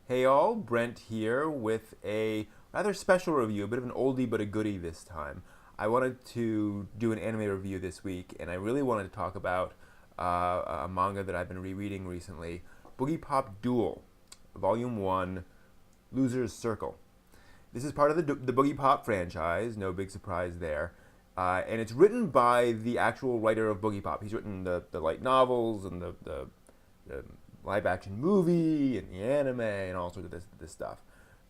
Hey all, Brent here with a rather special review, a bit of an oldie but a goodie this time. I wanted to do an anime review this week, and I really wanted to talk about a manga that I've been rereading recently, Boogiepop Dual, Volume 1, Loser's Circle. This is part of the Boogiepop franchise, no big surprise there. And it's written by the actual writer of Boogiepop. He's written the light novels and the live action movie and the anime and all sorts of this stuff.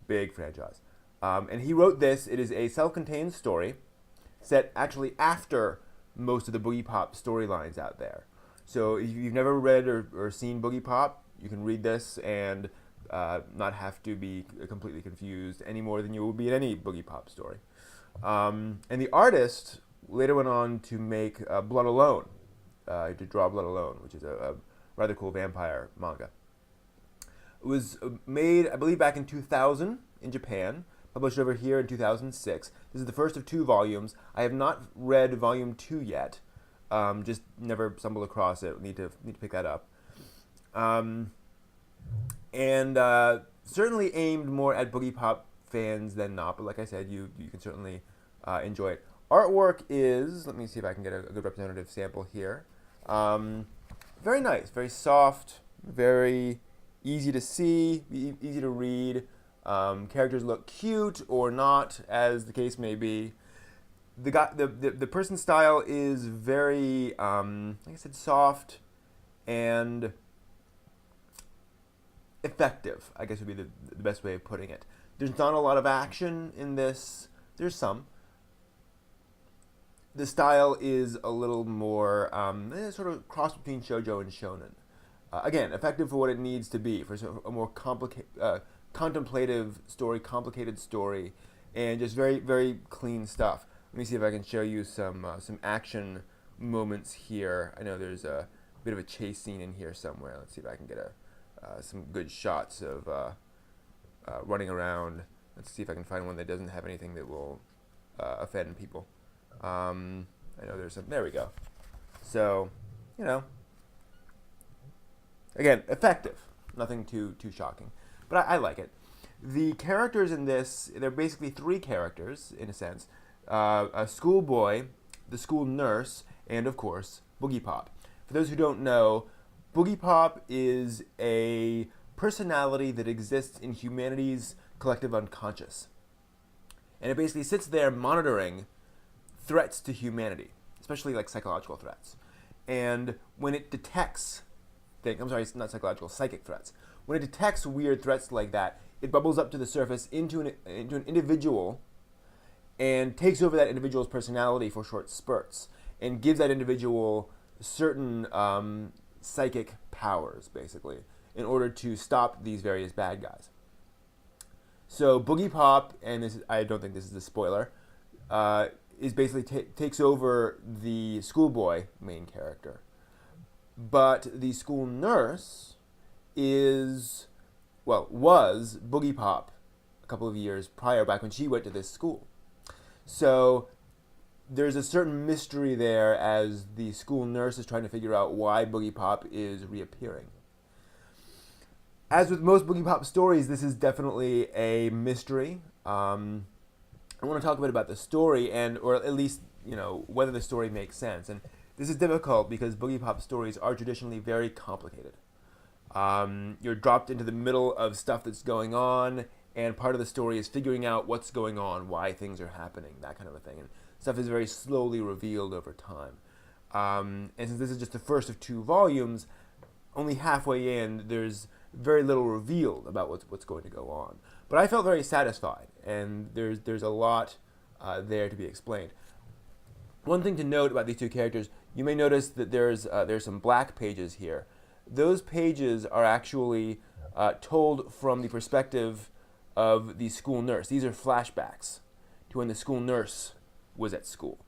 Big franchise. And he wrote this. It is a self-contained story set actually after most of the Boogiepop storylines out there. So if you've never read or seen Boogiepop, you can read this and not have to be completely confused any more than you will be in any Boogiepop story. And the artist later went on to make Blood Alone, to draw Blood Alone, which is a rather cool vampire manga. It was made, I believe, back in 2000 in Japan, published over here in 2006. This is the first of 2 volumes. I have not read volume 2 yet. Just never stumbled across it. Need to pick that up. And certainly aimed more at Boogiepop fans than not, but like I said, you can certainly enjoy it. Artwork is, let me see if I can get a good representative sample here. Very nice, very soft, very easy to see, easy to read. Characters look cute or not, as the case may be. The person's style is very, like I said, soft and effective, I guess would be the best way of putting it. There's not a lot of action in this. There's some. The style is a little more sort of cross between shoujo and shonen. Again, effective for what it needs to be, for a more contemplative story, complicated story, and just very, very clean stuff. Let me see if I can show you some action moments here. I know there's a bit of a chase scene in here somewhere. Let's see if I can get some good shots of running around. Let's see if I can find one that doesn't have anything that will offend people. I know there's some. There we go. So, again, effective. Nothing too shocking, but I like it. The characters in this, they're basically 3 characters in a sense: a schoolboy, the school nurse, and of course Boogiepop. For those who don't know, Boogiepop is a personality that exists in humanity's collective unconscious, and it basically sits there monitoring threats to humanity, especially like psychological threats. And when it detects it's not psychological, psychic threats. When it detects weird threats like that, it bubbles up to the surface into an individual and takes over that individual's personality for short spurts and gives that individual certain psychic powers, basically, in order to stop these various bad guys. So Boogiepop, and I don't think this is a spoiler, is basically takes over the schoolboy main character. But the school nurse was Boogiepop a couple of years prior, back when she went to this school. So there's a certain mystery there as the school nurse is trying to figure out why Boogiepop is reappearing. As with most Boogiepop stories, this is definitely a mystery. I want to talk a bit about the story, or at least, whether the story makes sense. And this is difficult because Boogiepop stories are traditionally very complicated. You're dropped into the middle of stuff that's going on, and part of the story is figuring out what's going on, why things are happening, that kind of a thing. And stuff is very slowly revealed over time. And since this is just the first of 2 volumes, only halfway in, there's very little revealed about what's going to go on. But I felt very satisfied, and there's a lot there to be explained. One thing to note about these 2 characters, you may notice that there's some black pages here. Those pages are actually told from the perspective of the school nurse. These are flashbacks to when the school nurse was at school.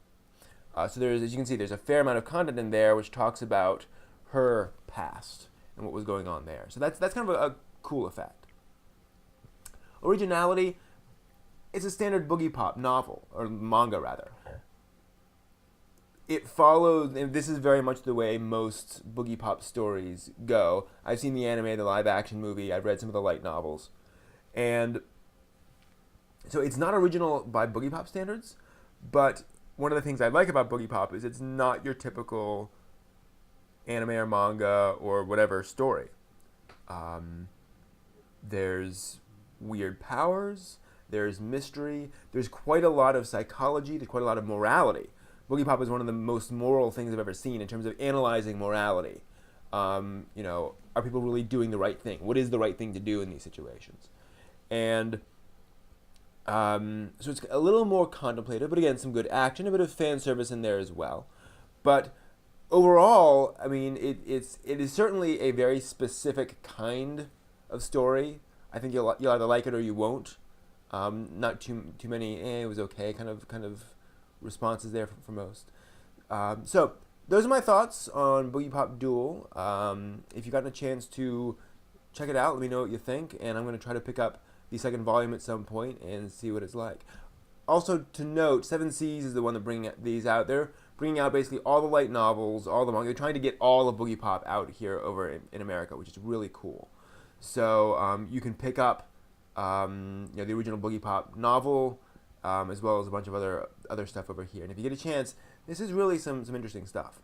So as you can see, there's a fair amount of content in there which talks about her past and what was going on there. So that's kind of a cool effect. Originality, it's a standard Boogiepop novel, or manga rather. it follows, and this is very much the way most Boogiepop stories go. I've seen the anime, the live action movie, I've read some of the light novels. And so it's not original by Boogiepop standards, but one of the things I like about Boogiepop is it's not your typical anime or manga or whatever story. There's weird powers, there's mystery, there's quite a lot of psychology, there's quite a lot of morality. Boogiepop is one of the most moral things I've ever seen in terms of analyzing morality. Are people really doing the right thing? What is the right thing to do in these situations? And so it's a little more contemplative, but again, some good action, a bit of fan service in there as well. But overall, I mean, it is certainly a very specific kind of story. I think you'll either like it or you won't. Not too many. It was okay. Kind of responses there for most. So those are my thoughts on Boogiepop Dual. If you've gotten a chance to check it out, let me know what you think, and I'm going to try to pick up the second volume at some point and see what it's like. Also to note, Seven Seas is the one that bringing these out. They're bringing out basically all the light novels, all the manga. They're trying to get all of Boogiepop out here over in America, which is really cool. So you can pick up the original Boogiepop novel, as well as a bunch of other stuff over here. And if you get a chance, this is really some interesting stuff.